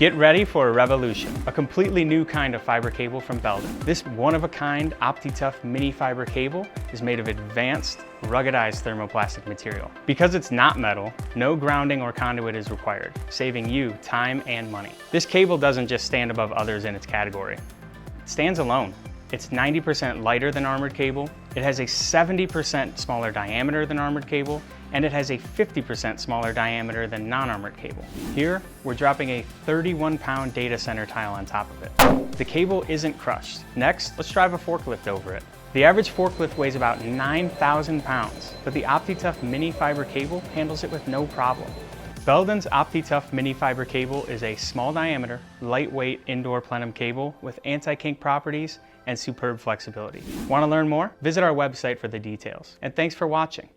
Get ready for a revolution, a completely new kind of fiber cable from Belden. This one-of-a-kind OptiTuff Mini Fiber Cable is made of advanced, ruggedized thermoplastic material. Because it's not metal, no grounding or conduit is required, saving you time and money. This cable doesn't just stand above others in its category. It stands alone. It's 90% lighter than armored cable, it has a 70% smaller diameter than armored cable, and it has a 50% smaller diameter than non-armored cable. Here, we're dropping a 31-pound data center tile on top of it. The cable isn't crushed. Next, let's drive a forklift over it. The average forklift weighs about 9,000 pounds, but the OptiTuff Mini Fiber Cable handles it with no problem. Belden's OptiTuff Mini Fiber Cable is a small diameter, lightweight indoor plenum cable with anti-kink properties and superb flexibility. Want to learn more? Visit our website for the details. And thanks for watching.